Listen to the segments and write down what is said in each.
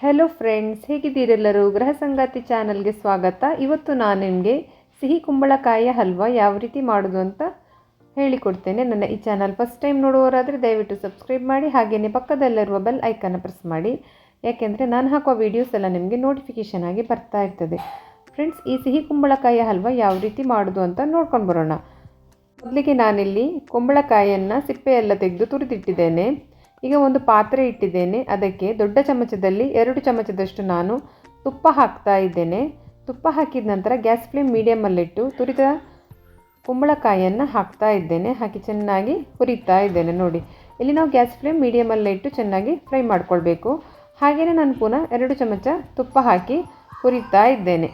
Hello friends, ಹೇಗಿದ್ದೀರೆಲ್ಲರೂ? ಗೃಹ ಸಂಗಾತಿ ಚಾನಲ್ಗೆ ಸ್ವಾಗತ. ಇವತ್ತು ನಾನು ನಿಮಗೆ ಸಿಹಿ ಕುಂಬಳಕಾಯಿಯ ಹಲ್ವಾ ಯಾವ ರೀತಿ ಮಾಡೋದು ಅಂತ ಹೇಳಿಕೊಡ್ತೇನೆ. ನನ್ನ ಈ ಚಾನಲ್ ಫಸ್ಟ್ ಟೈಮ್ ನೋಡುವವರಾದರೆ ದಯವಿಟ್ಟು ಸಬ್ಸ್ಕ್ರೈಬ್ ಮಾಡಿ, ಹಾಗೆಯೇ ಪಕ್ಕದಲ್ಲಿರುವ ಬೆಲ್ ಐಕನ್ನ ಪ್ರೆಸ್ ಮಾಡಿ, ಯಾಕೆಂದರೆ ನಾನು ಹಾಕುವ ವೀಡಿಯೋಸ್ ಎಲ್ಲ ನಿಮಗೆ ನೋಟಿಫಿಕೇಷನ್ ಆಗಿ ಬರ್ತಾ ಇರ್ತದೆ. ಫ್ರೆಂಡ್ಸ್, ಈ ಸಿಹಿ ಕುಂಬಳಕಾಯಿಯ ಹಲ್ವಾ ಯಾವ ರೀತಿ ಮಾಡೋದು ಅಂತ ನೋಡ್ಕೊಂಡು ಬರೋಣ. ಮೊದಲಿಗೆ ನಾನಿಲ್ಲಿ ಕುಂಬಳಕಾಯಿಯನ್ನು ಸಿಪ್ಪೆಯೆಲ್ಲ ತೆಗೆದು ತುರಿದಿಟ್ಟಿದ್ದೇನೆ. ಈಗ ಒಂದು ಪಾತ್ರೆ ಇಟ್ಟಿದ್ದೇನೆ. ಅದಕ್ಕೆ ದೊಡ್ಡ ಚಮಚದಲ್ಲಿ 2 ಚಮಚದಷ್ಟು ನಾನು ತುಪ್ಪ ಹಾಕ್ತಾ ಇದ್ದೇನೆ. ತುಪ್ಪ ಹಾಕಿದ ನಂತರ ಗ್ಯಾಸ್ ಫ್ಲೇಮ್ ಮೀಡಿಯಮಲ್ಲಿಟ್ಟು ತುರಿದ ಕುಂಬಳಕಾಯಿಯನ್ನು ಹಾಕ್ತಾ ಇದ್ದೇನೆ. ಹಾಕಿ ಚೆನ್ನಾಗಿ ಹುರಿತಾ ಇದ್ದೇನೆ. ನೋಡಿ, ಇಲ್ಲಿ ನಾವು ಗ್ಯಾಸ್ ಫ್ಲೇಮ್ ಮೀಡಿಯಮಲ್ಲೇ ಇಟ್ಟು ಚೆನ್ನಾಗಿ ಫ್ರೈ ಮಾಡ್ಕೊಳ್ಬೇಕು. ಹಾಗೆಯೇ ನಾನು ಪುನಃ 2 ಚಮಚ ತುಪ್ಪ ಹಾಕಿ ಹುರಿತಾ ಇದ್ದೇನೆ.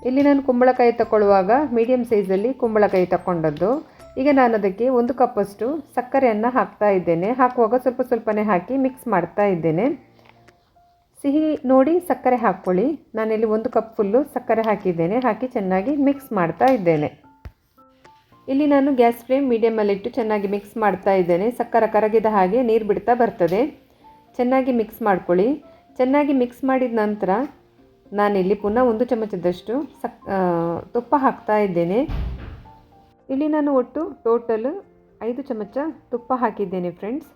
ಇಲ್ಲಿ ನಾನು ಕುಂಬಳಕಾಯಿ ತಗೊಳ್ಳುವಾಗ ಮೀಡಿಯಮ್ ಸೈಜಲ್ಲಿ ಕುಂಬಳಕಾಯಿ ತಗೊಂಡದ್ದು. ಈಗ ನಾನು ಅದಕ್ಕೆ 1 ಕಪ್ಪಷ್ಟು ಸಕ್ಕರೆಯನ್ನು ಹಾಕ್ತಾ ಇದ್ದೇನೆ. ಹಾಕುವಾಗ ಸ್ವಲ್ಪ ಸ್ವಲ್ಪನೇ ಹಾಕಿ ಮಿಕ್ಸ್ ಮಾಡ್ತಾ ಇದ್ದೇನೆ. ಸಿಹಿ ನೋಡಿ ಸಕ್ಕರೆ ಹಾಕ್ಕೊಳ್ಳಿ. ನಾನಿಲ್ಲಿ 1 ಕಪ್ ಫುಲ್ಲು ಸಕ್ಕರೆ ಹಾಕಿದ್ದೇನೆ. ಹಾಕಿ ಚೆನ್ನಾಗಿ ಮಿಕ್ಸ್ ಮಾಡ್ತಾ ಇದ್ದೇನೆ. ಇಲ್ಲಿ ನಾನು ಗ್ಯಾಸ್ ಫ್ಲೇಮ್ ಮೀಡಿಯಮಲ್ಲಿಟ್ಟು ಚೆನ್ನಾಗಿ ಮಿಕ್ಸ್ ಮಾಡ್ತಾ ಇದ್ದೇನೆ. ಸಕ್ಕರೆ ಕರಗಿದ ಹಾಗೆ ನೀರು ಬಿಡ್ತಾ ಬರ್ತದೆ. ಚೆನ್ನಾಗಿ ಮಿಕ್ಸ್ ಮಾಡ್ಕೊಳ್ಳಿ. ಚೆನ್ನಾಗಿ ಮಿಕ್ಸ್ ಮಾಡಿದ ನಂತರ ನಾನಿಲ್ಲಿ ಪುನಃ 1 ಚಮಚದಷ್ಟು ತುಪ್ಪ ಹಾಕ್ತಾ ಇದ್ದೇನೆ. ಇಲ್ಲಿ ನಾನು ಒಟ್ಟು ಟೋಟಲ್ 5 ಚಮಚ ತುಪ್ಪ ಹಾಕಿದ್ದೇನೆ ಫ್ರೆಂಡ್ಸ್.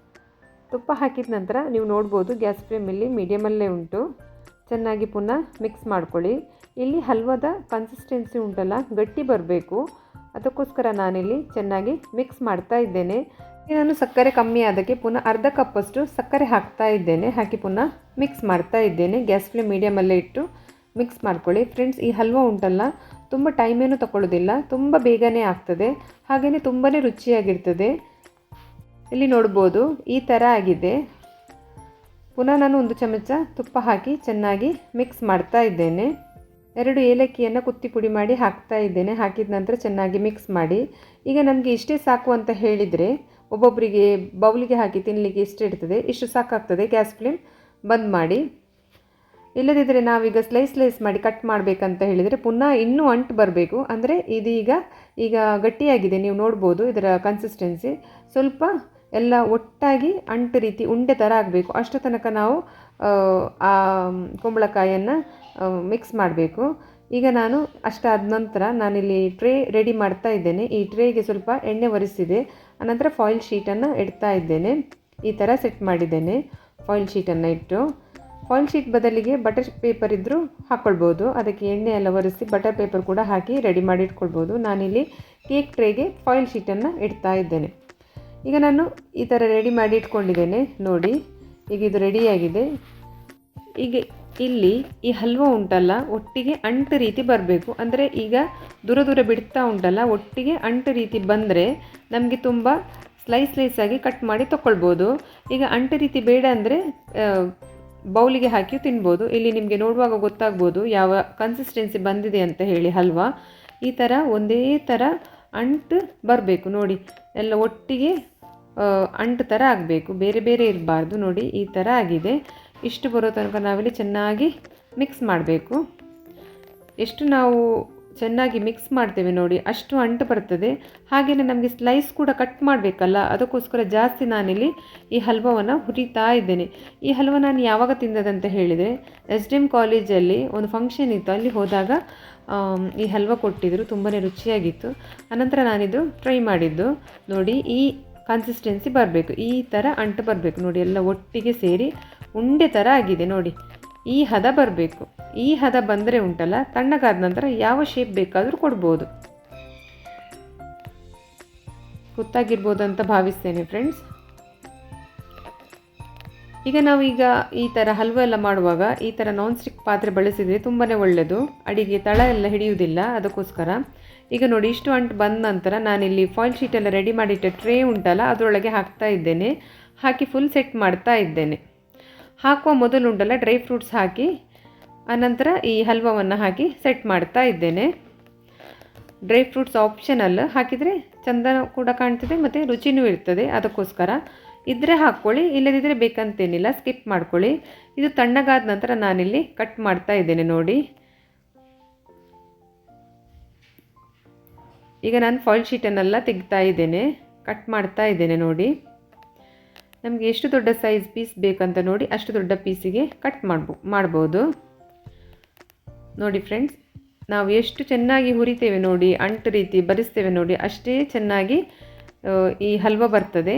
ತುಪ್ಪ ಹಾಕಿದ ನಂತರ ನೀವು ನೋಡ್ಬೋದು ಗ್ಯಾಸ್ ಫ್ಲೇಮಲ್ಲಿ ಮೀಡಿಯಮಲ್ಲೇ ಉಂಟು. ಚೆನ್ನಾಗಿ ಪುನಃ ಮಿಕ್ಸ್ ಮಾಡ್ಕೊಳ್ಳಿ. ಇಲ್ಲಿ ಹಲ್ವಾದ ಕನ್ಸಿಸ್ಟೆನ್ಸಿ ಉಂಟಲ್ಲ, ಗಟ್ಟಿ ಬರಬೇಕು. ಅದಕ್ಕೋಸ್ಕರ ನಾನಿಲ್ಲಿ ಚೆನ್ನಾಗಿ ಮಿಕ್ಸ್ ಮಾಡ್ತಾ ಇದ್ದೇನೆ. ನಾನು ಸಕ್ಕರೆ ಕಮ್ಮಿ ಆದಕ್ಕೆ ಪುನಃ ಅರ್ಧ ಕಪ್ಪಷ್ಟು ಸಕ್ಕರೆ ಹಾಕ್ತಾ ಇದ್ದೇನೆ. ಹಾಕಿ ಪುನಃ ಮಿಕ್ಸ್ ಮಾಡ್ತಾ ಇದ್ದೇನೆ. ಗ್ಯಾಸ್ ಫ್ಲೇಮ್ ಮೀಡಿಯಮಲ್ಲೇ ಇಟ್ಟು ಮಿಕ್ಸ್ ಮಾಡ್ಕೊಳ್ಳಿ. ಫ್ರೆಂಡ್ಸ್, ಈ ಹಲ್ವಾ ಉಂಟಲ್ಲ ತುಂಬ ಟೈಮೇನು ತಗೊಳ್ಳೋದಿಲ್ಲ, ತುಂಬ ಬೇಗನೆ ಆಗ್ತದೆ, ಹಾಗೆಯೇ ತುಂಬಾ ರುಚಿಯಾಗಿರ್ತದೆ. ಇಲ್ಲಿ ನೋಡ್ಬೋದು ಈ ಥರ ಆಗಿದೆ. ಪುನಃ ನಾನು 1 ಚಮಚ ತುಪ್ಪ ಹಾಕಿ ಚೆನ್ನಾಗಿ ಮಿಕ್ಸ್ ಮಾಡ್ತಾ ಇದ್ದೇನೆ. 2 ಏಲಕ್ಕಿಯನ್ನು ಕುಟ್ಟಿ ಪುಡಿ ಮಾಡಿ ಹಾಕ್ತಾ ಇದ್ದೇನೆ. ಹಾಕಿದ ನಂತರ ಚೆನ್ನಾಗಿ ಮಿಕ್ಸ್ ಮಾಡಿ. ಈಗ ನಮಗೆ ಇಷ್ಟೇ ಸಾಕು ಅಂತ ಹೇಳಿದರೆ ಒಬ್ಬೊಬ್ಬರಿಗೆ ಬೌಲಿಗೆ ಹಾಕಿ ತಿನ್ನಲಿಕ್ಕೆ ಇಷ್ಟ ಇರ್ತದೆ. ಇಷ್ಟು ಸಾಕಾಗ್ತದೆ. ಗ್ಯಾಸ್ ಫ್ಲೇಮ್ ಬಂದ್ ಮಾಡಿ. ಇಲ್ಲದಿದ್ದರೆ ನಾವೀಗ ಸ್ಲೈಸ್ ಮಾಡಿ ಕಟ್ ಮಾಡಬೇಕಂತ ಹೇಳಿದರೆ ಪುನಃ ಇನ್ನೂ ಅಂಟು ಬರಬೇಕು. ಅಂದರೆ ಈಗ ಗಟ್ಟಿಯಾಗಿದೆ, ನೀವು ನೋಡ್ಬೋದು ಇದರ ಕನ್ಸಿಸ್ಟೆನ್ಸಿ. ಸ್ವಲ್ಪ ಎಲ್ಲ ಒಟ್ಟಾಗಿ ಅಂಟು ರೀತಿ ಉಂಡೆ ಥರ ಆಗಬೇಕು. ಅಷ್ಟು ತನಕ ನಾವು ಆ ಕುಂಬಳಕಾಯಿಯನ್ನು ಮಿಕ್ಸ್ ಮಾಡಬೇಕು. ಈಗ ನಾನು ಅಷ್ಟಾದ ನಂತರ ನಾನಿಲ್ಲಿ ಟ್ರೇ ರೆಡಿ ಮಾಡ್ತಾ ಇದ್ದೇನೆ. ಈ ಟ್ರೇಗೆ ಸ್ವಲ್ಪ ಎಣ್ಣೆ ಒರೆಸಿದೆ. ಆನಂತರ ಫಾಯಿಲ್ ಶೀಟನ್ನು ಇಡ್ತಾ ಇದ್ದೇನೆ. ಈ ಥರ ಸೆಟ್ ಮಾಡಿದ್ದೇನೆ. ಫಾಯಿಲ್ ಶೀಟನ್ನು ಇಟ್ಟು, ಫಾಯಿಲ್ ಶೀಟ್ ಬದಲಿಗೆ ಬಟರ್ ಪೇಪರ್ ಇದ್ದರೂ ಹಾಕ್ಕೊಳ್ಬೋದು. ಅದಕ್ಕೆ ಎಣ್ಣೆ ಎಲ್ಲ ಒರೆಸಿ ಬಟರ್ ಪೇಪರ್ ಕೂಡ ಹಾಕಿ ರೆಡಿ ಮಾಡಿ ಇಟ್ಕೊಳ್ಬೋದು. ನಾನಿಲ್ಲಿ ಕೇಕ್ ಟ್ರೇಗೆ ಫಾಯಿಲ್ ಶೀಟನ್ನು ಇಡ್ತಾ ಇದ್ದೇನೆ. ಈಗ ನಾನು ಈ ಥರ ರೆಡಿ ಮಾಡಿ ಇಟ್ಕೊಂಡಿದ್ದೇನೆ. ನೋಡಿ, ಈಗ ಇದು ರೆಡಿಯಾಗಿದೆ. ಈಗ ಇಲ್ಲಿ ಈ ಹಲ್ವಾ ಉಂಟಲ್ಲ ಒಟ್ಟಿಗೆ ಅಂಟು ರೀತಿ ಬರಬೇಕು. ಅಂದರೆ ಈಗ ದೂರ ಬಿಡ್ತಾ ಉಂಟಲ್ಲ, ಒಟ್ಟಿಗೆ ಅಂಟು ರೀತಿ ಬಂದರೆ ನಮಗೆ ತುಂಬ ಸ್ಲೈಸ್ ಆಗಿ ಕಟ್ ಮಾಡಿ ತಗೊಳ್ಬೋದು. ಈಗ ಅಂಟು ರೀತಿ ಬೇಡ ಅಂದರೆ ಬೌಲಿಗೆ ಹಾಕಿ ತಿನ್ಬೋದು. ಇಲ್ಲಿ ನಿಮಗೆ ನೋಡುವಾಗ ಗೊತ್ತಾಗ್ಬೋದು ಯಾವ ಕನ್ಸಿಸ್ಟೆನ್ಸಿ ಬಂದಿದೆ ಅಂತ ಹೇಳಿ. ಹಲ್ವಾ ಈ ಥರ ಒಂದೇ ಥರ ಅಂಟು ಬರಬೇಕು. ನೋಡಿ, ಎಲ್ಲ ಒಟ್ಟಿಗೆ ಅಂಟು ಥರ ಆಗಬೇಕು, ಬೇರೆ ಬೇರೆ ಇರಬಾರ್ದು. ನೋಡಿ, ಈ ಥರ ಆಗಿದೆ. ಇಷ್ಟು ಬರೋ ತನಕ ನಾವಿಲ್ಲಿ ಚೆನ್ನಾಗಿ ಮಿಕ್ಸ್ ಮಾಡಬೇಕು. ಎಷ್ಟು ನಾವು ಚೆನ್ನಾಗಿ ಮಿಕ್ಸ್ ಮಾಡ್ತೇವೆ ನೋಡಿ, ಅಷ್ಟು ಅಂಟು ಬರ್ತದೆ. ಹಾಗೆಯೇ ನಮಗೆ ಸ್ಲೈಸ್ ಕೂಡ ಕಟ್ ಮಾಡಬೇಕಲ್ಲ, ಅದಕ್ಕೋಸ್ಕರ ಜಾಸ್ತಿ ನಾನಿಲ್ಲಿ ಈ ಹಲ್ವಾವನ್ನು ಹುರಿತಾ ಇದ್ದೇನೆ. ಈ ಹಲ್ವ ನಾನು ಯಾವಾಗ ತಿಂದದಂತ ಹೇಳಿದರೆ, SDM ಕಾಲೇಜಲ್ಲಿ ಒಂದು ಫಂಕ್ಷನ್ ಇತ್ತು, ಅಲ್ಲಿ ಹೋದಾಗ ಈ ಹಲ್ವ ಕೊಟ್ಟಿದ್ದರು. ತುಂಬಾ ರುಚಿಯಾಗಿತ್ತು. ಆನಂತರ ನಾನಿದು ಟ್ರೈ ಮಾಡಿದ್ದು. ನೋಡಿ, ಈ ಕನ್ಸಿಸ್ಟೆನ್ಸಿ ಬರಬೇಕು, ಈ ಥರ ಅಂಟು ಬರಬೇಕು. ನೋಡಿ, ಎಲ್ಲ ಒಟ್ಟಿಗೆ ಸೇರಿ ಉಂಡೆ ಥರ ಆಗಿದೆ. ನೋಡಿ, ಈ ಹದ ಬರಬೇಕು. ಈ ಹದ ಬಂದರೆ ಉಂಟಲ್ಲ, ತಣ್ಣಗಾದ ನಂತರ ಯಾವ ಶೇಪ್ ಬೇಕಾದರೂ ಕೊಡ್ಬೋದು. ಗೊತ್ತಾಗಿರ್ಬೋದು ಅಂತ ಭಾವಿಸ್ತೇನೆ ಫ್ರೆಂಡ್ಸ್. ಈಗ ಈ ಥರ ಹಲ್ವ ಎಲ್ಲ ಮಾಡುವಾಗ ಈ ಥರ ನಾನ್ ಸ್ಟಿಕ್ ಪಾತ್ರೆ ಬಳಸಿದರೆ ತುಂಬಾ ಒಳ್ಳೆಯದು. ಅಡಿಗೆ ತಳ ಎಲ್ಲ ಹಿಡಿಯುವುದಿಲ್ಲ, ಅದಕ್ಕೋಸ್ಕರ. ಈಗ ನೋಡಿ, ಇಷ್ಟು ಅಂಟು ಬಂದ ನಂತರ ನಾನಿಲ್ಲಿ ಫಾಯಿಲ್ ಶೀಟೆಲ್ಲ ರೆಡಿ ಮಾಡಿಟ್ಟ ಟ್ರೇ ಉಂಟಲ್ಲ ಅದರೊಳಗೆ ಹಾಕ್ತಾ ಇದ್ದೇನೆ. ಹಾಕಿ ಫುಲ್ ಸೆಟ್ ಮಾಡ್ತಾ ಇದ್ದೇನೆ. ಹಾಕುವ ಮೊದಲು ಉಂಟಲ್ಲ ಡ್ರೈ ಫ್ರೂಟ್ಸ್ ಹಾಕಿ ಆನಂತರ ಈ ಹಲ್ವವನ್ನು ಹಾಕಿ ಸೆಟ್ ಮಾಡ್ತಾ ಇದ್ದೇನೆ. ಡ್ರೈ ಫ್ರೂಟ್ಸ್ ಆಪ್ಷನಲ್, ಹಾಕಿದರೆ ಚಂದ ಕೂಡ ಕಾಣ್ತದೆ ಮತ್ತು ರುಚಿನೂ ಇರ್ತದೆ. ಅದಕ್ಕೋಸ್ಕರ ಇದ್ದರೆ ಹಾಕ್ಕೊಳ್ಳಿ, ಇಲ್ಲದಿದ್ದರೆ ಬೇಕಂತೇನಿಲ್ಲ, ಸ್ಕಿಪ್ ಮಾಡ್ಕೊಳ್ಳಿ. ಇದು ತಣ್ಣಗಾದ ನಂತರ ನಾನಿಲ್ಲಿ ಕಟ್ ಮಾಡ್ತಾ ಇದ್ದೇನೆ. ನೋಡಿ, ಈಗ ನಾನು ಫಾಯಿಲ್ ಶೀಟನ್ನೆಲ್ಲ ತೆಗಿತಾ ಇದ್ದೇನೆ, ಕಟ್ ಮಾಡ್ತಾ ಇದ್ದೇನೆ. ನೋಡಿ, ನಮಗೆ ಎಷ್ಟು ದೊಡ್ಡ ಸೈಜ್ ಪೀಸ್ ಬೇಕಂತ ನೋಡಿ ಅಷ್ಟು ದೊಡ್ಡ ಪೀಸಿಗೆ ಕಟ್ ಮಾಡ್ಬೋದು. ನೋಡಿ ಫ್ರೆಂಡ್ಸ್, ನಾವು ಎಷ್ಟು ಚೆನ್ನಾಗಿ ಹುರಿತೇವೆ ನೋಡಿ, ಅಂಟು ರೀತಿ ಬರಿಸ್ತೇವೆ ನೋಡಿ, ಅಷ್ಟೇ ಚೆನ್ನಾಗಿ ಈ ಹಲ್ವ ಬರ್ತದೆ.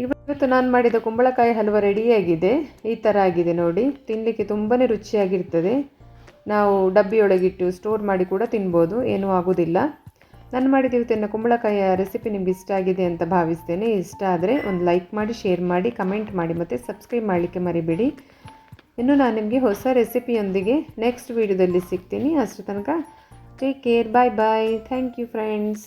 ಇವತ್ತು ನಾನು ಮಾಡಿದ ಕುಂಬಳಕಾಯಿ ಹಲ್ವ ರೆಡಿಯಾಗಿದೆ. ಈ ಥರ ಆಗಿದೆ ನೋಡಿ. ತಿನ್ನಲಿಕ್ಕೆ ತುಂಬಾ ರುಚಿಯಾಗಿರ್ತದೆ. ನಾವು ಡಬ್ಬಿಯೊಳಗಿಟ್ಟು ಸ್ಟೋರ್ ಮಾಡಿ ಕೂಡ ತಿನ್ಬೋದು, ಏನೂ ಆಗೋದಿಲ್ಲ. ನಾನು ಮಾಡಿದ ಇವತ್ತಿನ ಕುಂಬಳಕಾಯಿಯ ರೆಸಿಪಿ ನಿಮ್ಗೆ ಇಷ್ಟ ಆಗಿದೆ ಅಂತ ಭಾವಿಸ್ತೇನೆ. ಇಷ್ಟ ಆದರೆ ಒಂದು ಲೈಕ್ ಮಾಡಿ, ಶೇರ್ ಮಾಡಿ, ಕಮೆಂಟ್ ಮಾಡಿ ಮತ್ತು ಸಬ್ಸ್ಕ್ರೈಬ್ ಮಾಡಲಿಕ್ಕೆ ಮರಿಬೇಡಿ. ಇನ್ನು ನಾನು ನಿಮಗೆ ಹೊಸ ರೆಸಿಪಿಯೊಂದಿಗೆ ನೆಕ್ಸ್ಟ್ ವೀಡಿಯೋದಲ್ಲಿ ಸಿಗ್ತೀನಿ. ಅಷ್ಟರ ತನಕ take care, bye bye. Thank you friends.